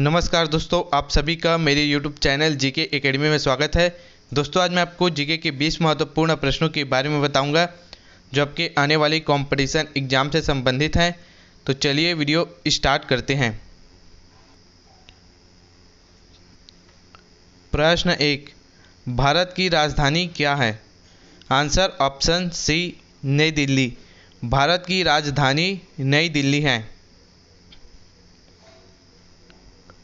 नमस्कार दोस्तों, आप सभी का मेरे YouTube चैनल जीके एकेडमी में स्वागत है। दोस्तों, आज मैं आपको जीके के 20 महत्वपूर्ण प्रश्नों के बारे में बताऊंगा जो आपके आने वाली कंपटीशन एग्जाम से संबंधित हैं। तो चलिए वीडियो स्टार्ट करते हैं। प्रश्न 1, भारत की राजधानी क्या है? आंसर ऑप्शन सी, नई दिल्ली। भारत की राजधानी नई दिल्ली है।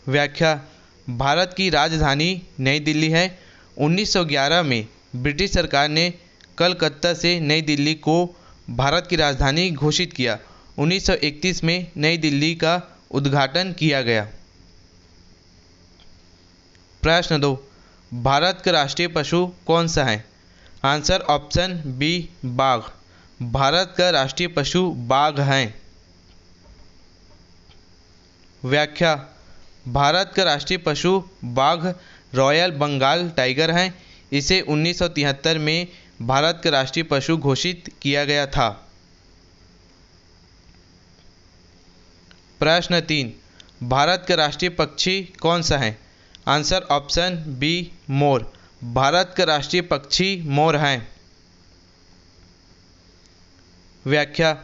व्याख्या: भारत की राजधानी नई दिल्ली है। 1911 में ब्रिटिश सरकार ने कलकत्ता से नई दिल्ली को भारत की राजधानी घोषित किया। 1931 में नई दिल्ली का उद्घाटन किया गया। प्रश्न 2, भारत का राष्ट्रीय पशु कौन सा है? आंसर ऑप्शन बी, बाघ। भारत का राष्ट्रीय पशु बाघ है। व्याख्या: भारत का राष्ट्रीय पशु बाघ रॉयल बंगाल टाइगर है। इसे 1973 में भारत का राष्ट्रीय पशु घोषित किया गया था। प्रश्न 3, भारत का राष्ट्रीय पक्षी कौन सा है? आंसर ऑप्शन बी, मोर। भारत का राष्ट्रीय पक्षी मोर है। व्याख्या: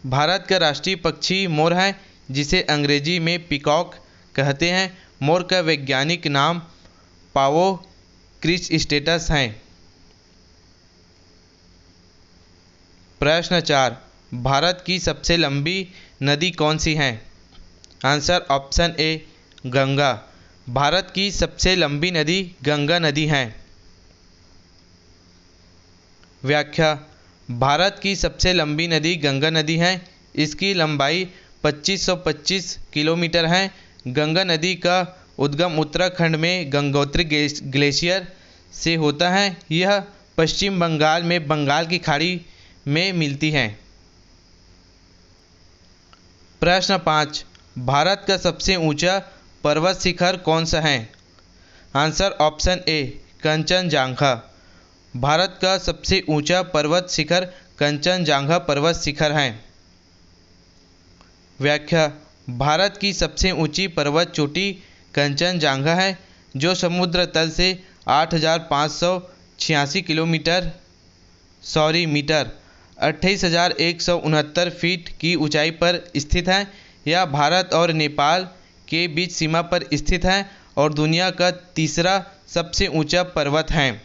भारत का राष्ट्रीय पक्षी मोर है, जिसे अंग्रेजी में पीकॉक कहते हैं। मोर का वैज्ञानिक नाम पावो क्रिस्टेटस है। प्रश्न 4, भारत की सबसे लंबी नदी कौन सी है? Answer option A, Ganga. Bharat की सबसे लंबी नदी गंगा नदी है। व्याख्या: भारत की सबसे लंबी नदी गंगा नदी है। इसकी लंबाई 2525 किलोमीटर है। गंगा नदी का उद्गम उत्तराखंड में गंगोत्री ग्लेशियर से होता है। यह पश्चिम बंगाल में बंगाल की खाड़ी में मिलती है। प्रश्न 5, भारत का सबसे ऊंचा पर्वत शिखर कौन सा है? Answer option A, Kanchenjunga. Bharat का सबसे ऊंचा पर्वत शिखर कंचनजंगा पर्वत शिखर है। व्याख्या: भारत की सबसे ऊंची पर्वत चोटी कंचनजंगा है, जो समुद्र तल से 8,586 मीटर 28,169 फीट की ऊंचाई पर स्थित है। यह भारत और नेपाल के बीच सीमा पर स्थित है और दुनिया का तीसरा सबसे ऊंचा पर्वत है।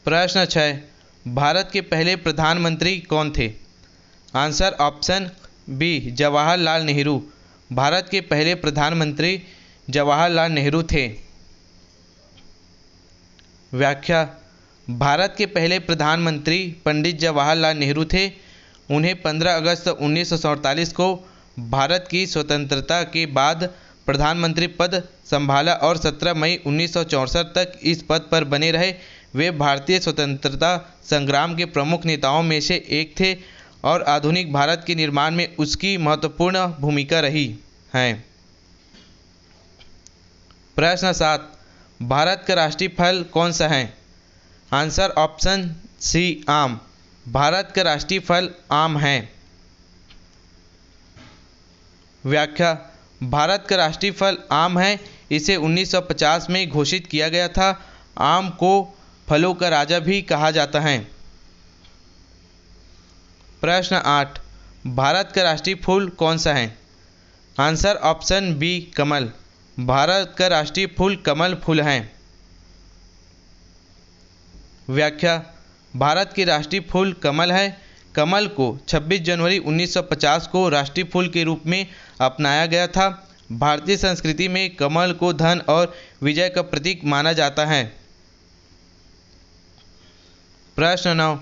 प्रश्न 6, भारत के पहले प्रधानमंत्री कौन थे? Answer option B, Jawaharlal Nehru. Bharat के पहले प्रधानमंत्री जवाहरलाल नेहरू थे। व्याख्या: भारत के पहले प्रधानमंत्री पंडित जवाहरलाल नेहरू थे। उन्हें 15 अगस्त 1947 को भारत की स्वतंत्रता के बाद प्रधानमंत्री पद संभाला और 17 मई 1964 तक इस पद पर बने रहे। वे भारतीय स्वतंत्रता संग्राम के प्रमुख नेताओं में से एक थे और आधुनिक भारत के निर्माण में उसकी महत्वपूर्ण भूमिका रही है। प्रश्न 7, भारत का राष्ट्रीय फल कौन सा है? आंसर ऑप्शन सी, आम। भारत का राष्ट्रीय फल आम है। व्याख्या: भारत का राष्ट्रीय फल आम है। इसे 1950 में घोषित किया गया था। आम को फलों का राजा भी कहा जाता है। प्रश्न 8, भारत का राष्ट्रीय फूल कौन सा है? आंसर ऑप्शन बी, कमल। भारत का राष्ट्रीय फूल कमल फूल है। व्याख्या: भारत के राष्ट्रीय फूल कमल है। कमल को 26 जनवरी 1950 को राष्ट्रीय फूल के रूप में अपनाया गया था। भारतीय संस्कृति में कमल को धन और विजय का प्रतीक माना जाता है। प्रश्न 9,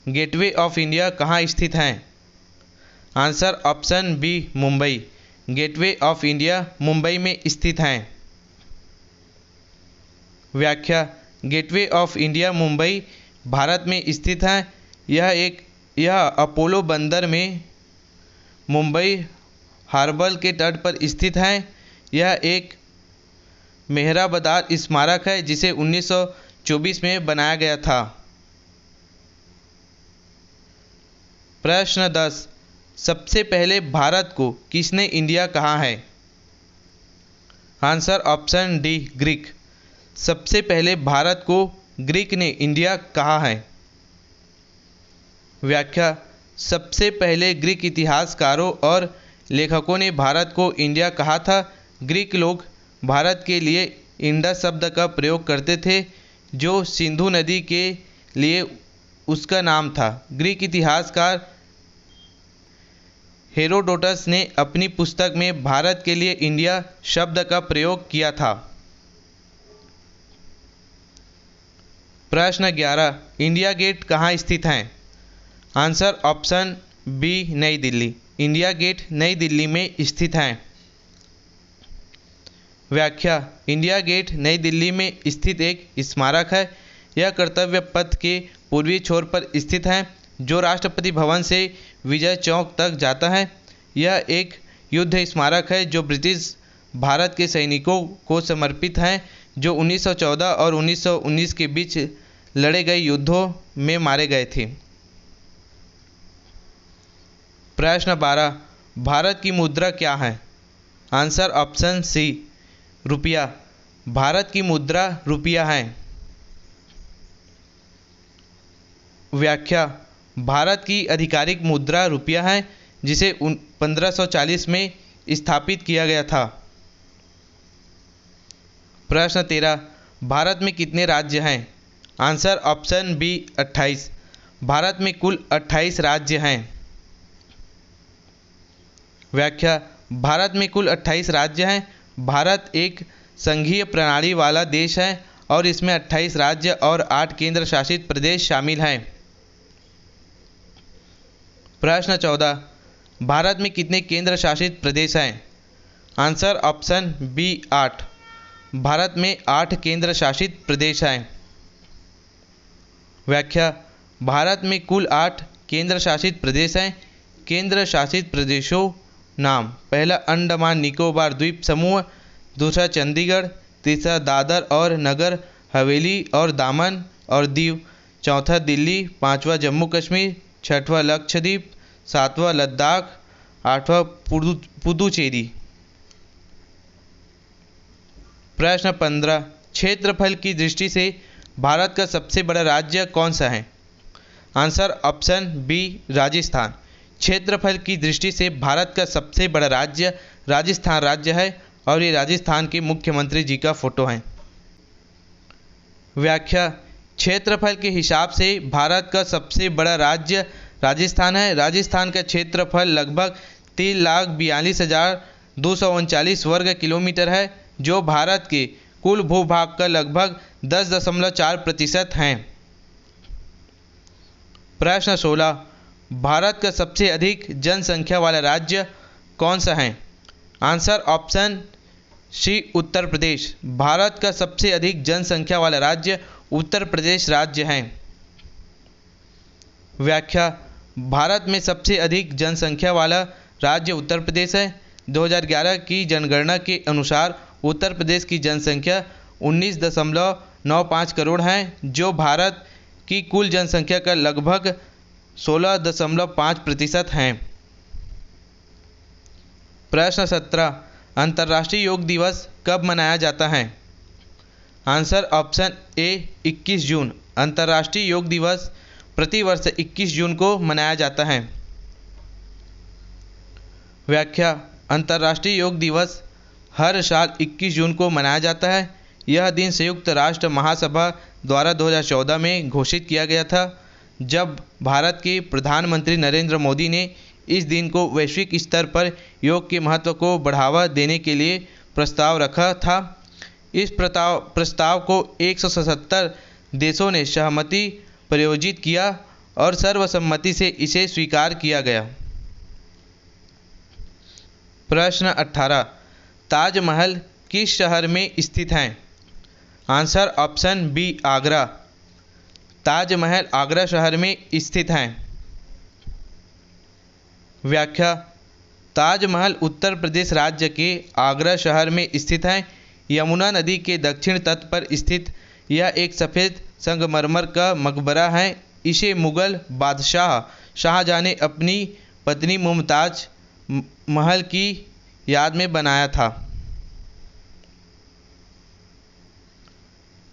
गेटवे ऑफ इंडिया कहाँ स्थित है? Answer option B, Mumbai. Gateway of India Mumbai में स्थित है। व्याख्या: gateway of India Mumbai Bharat में स्थित है। यह अपोलो बंदर में मुंबई हार्बर के तट पर स्थित है। यह एक मेहराबदार स्मारक है जिसे 1924 में बनाया गया था। प्रश्न 10, सबसे पहले भारत को किसने इंडिया कहा है? Answer option D Greek. सबसे पहले भारत को ग्रीक ने इंडिया कहा है। व्याख्या। सबसे पहले ग्रीक इतिहासकारों और लेखकों ने भारत को इंडिया कहा था। ग्रीक लोग भारत के लिए इंडस शब्द का प्रयोग करते थे, जो सिंधु नदी के लिए उसका नाम था। ग्रीक इतिहासकार हेरोडोटस ने अपनी पुस्तक में भारत के लिए इंडिया शब्द का प्रयोग किया था। प्रश्न 11, इंडिया गेट कहाँ स्थित है? आंसर ऑप्शन बी नई दिल्ली। इंडिया गेट नई दिल्ली में स्थित है। व्याख्या। इंडिया गेट नई दिल्ली में स्थित एक स्मारक है। यह कर्तव्य पथ के पूर्वी छोर पर स्थित है, जो राष्ट्रपति भवन से विजय चौक तक जाता है। यह एक युद्ध स्मारक है जो ब्रिटिश भारत के सैनिकों को समर्पित है, जो 1914 और 1919 के बीच लड़े गए युद्धों में मारे गए थे। प्रश्न 12, भारत की मुद्रा क्या है? आंसर ऑप्शन सी रुपया। भारत की मुद्रा रुपया है। व्याख्या। भारत की आधिकारिक मुद्रा रुपया है, जिसे 1540 में स्थापित किया गया था। प्रश्न 13, भारत में कितने राज्य हैं? Answer option B 28। भारत में कुल 28 राज्य हैं। व्याख्या। भारत में कुल 28 राज्य हैं। भारत एक संघीय प्रणाली वाला देश है और इसमें 28 राज्य और 8 केंद्र शासित प्रदेश शामिल हैं। प्रश्न 14, भारत में कितने केंद्र शासित प्रदेश हैं? Answer option B 8। भारत में 8 केंद्र शासित प्रदेश हैं। व्याख्या। भारत में कुल 8 केंद्र शासित प्रदेश हैं। केंद्र शासित प्रदेशों नाम: पहला अंडमान निकोबार द्वीप समूह, दूसरा चंडीगढ़, तीसरा दादर और नगर हवेली और दामन और दीव, चौथा दिल्ली, पांचवा जम्मू कश्मीर, छठवां लक्षद्वीप, सातवां लद्दाख, आठवां पुदुचेरी। प्रश्न 15, क्षेत्रफल की दृष्टि से भारत का सबसे बड़ा राज्य कौन सा है? Answer option B Rajasthan. क्षेत्रफल की दृष्टि से भारत का सबसे बड़ा राज्य राजस्थान राज्य है और ये राजस्थान के मुख्यमंत्री जी का फोटो है। व्याख्या। क्षेत्रफल के हिसाब से भारत का सबसे बड़ा राज्य राजस्थान है। राजस्थान का क्षेत्रफल लगभग 3,42,239 वर्ग किलोमीटर है, जो भारत के कुल भूभाग का लगभग 10.4% हैं। प्रश्न 16, भारत का सबसे अधिक जनसंख्या वाला राज्य कौन सा है? Answer option C Uttar Pradesh. Bharat का सबसे अधिक जनसंख्या वाला राज्य उत्तर प्रदेश राज्य है। व्याख्या। भारत में सबसे अधिक जनसंख्या वाला राज्य उत्तर प्रदेश है। 2011 की जनगणना के अनुसार उत्तर प्रदेश की जनसंख्या 19.95 करोड़ है, जो भारत की कुल जनसंख्या का लगभग 16.5% है। प्रश्न 17, अंतर्राष्ट्रीय योग दिवस कब मनाया जाता है? आंसर ऑप्शन ए 21 जून। अंतर्राष्ट्रीय योग दिवस प्रतिवर्ष 21 जून को मनाया जाता है। व्याख्या। अंतर्राष्ट्रीय योग दिवस हर साल 21 जून को मनाया जाता है। यह दिन संयुक्त राष्ट्र महासभा द्वारा 2014 में घोषित किया गया था, जब भारत के प्रधानमंत्री नरेंद्र मोदी ने इस दिन को वैश्विक स्तर पर योग के महत्व को बढ़ावा देने के लिए प्रस्ताव रखा था। इस प्रस्ताव को 177 देशों ने सहमति प्रयोजित किया और सर्वसम्मति से इसे स्वीकार किया गया। प्रश्न 18, ताजमहल किस शहर में स्थित है? Answer option B Agra. Taj Mahal Agra शहर में स्थित है। व्याख्या। ताजमहल उत्तर प्रदेश राज्य के आगरा शहर में स्थित है। यमुना नदी के दक्षिण तट पर स्थित यह एक सफ़ेद संगमरमर का मकबरा है। इसे मुगल बादशाह शाहजहां ने अपनी पत्नी मुमताज महल की याद में बनाया था?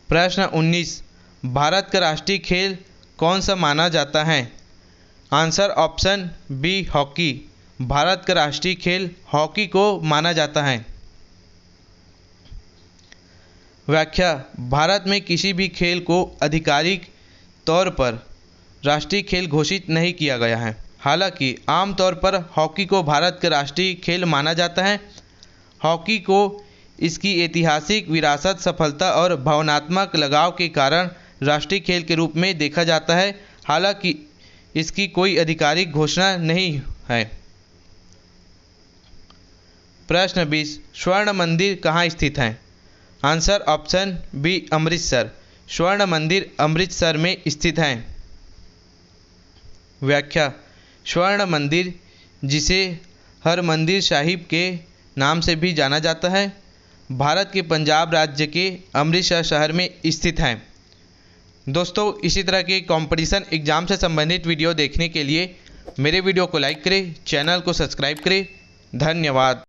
प्रश्न 19, भारत का राष्ट्रीय खेल कौन सा माना जाता है? Answer option B hockey. Bharat का राष्ट्रीय खेल हॉकी को माना जाता है। व्याख्या, भारत में किसी भी खेल को आधिकारिक तौर पर राष्ट्रीय खेल घोषित नहीं किया गया है। हालांकि आमतौर पर हॉकी को भारत का राष्ट्रीय खेल माना जाता है। हॉकी को इसकी ऐतिहासिक विरासत, सफलता और भावनात्मक लगाव के कारण राष्ट्रीय खेल के रूप में देखा जाता है। हालांकि इसकी कोई आधिकारिक घोषणा नहीं है। प्रश्न 20, स्वर्ण मंदिर कहाँ स्थित है? Answer option B Amritsar. स्वर्ण मंदिर अमृतसर में स्थित है। व्याख्या, स्वर्ण मंदिर, जिसे हरमंदिर साहिब के नाम से भी जाना जाता है, भारत के पंजाब राज्य के अमृतसर शहर में स्थित है। दोस्तों, इसी तरह के कंपटीशन एग्ज़ाम से संबंधित वीडियो देखने के लिए मेरे वीडियो को लाइक करें, चैनल को सब्सक्राइब करें। धन्यवाद।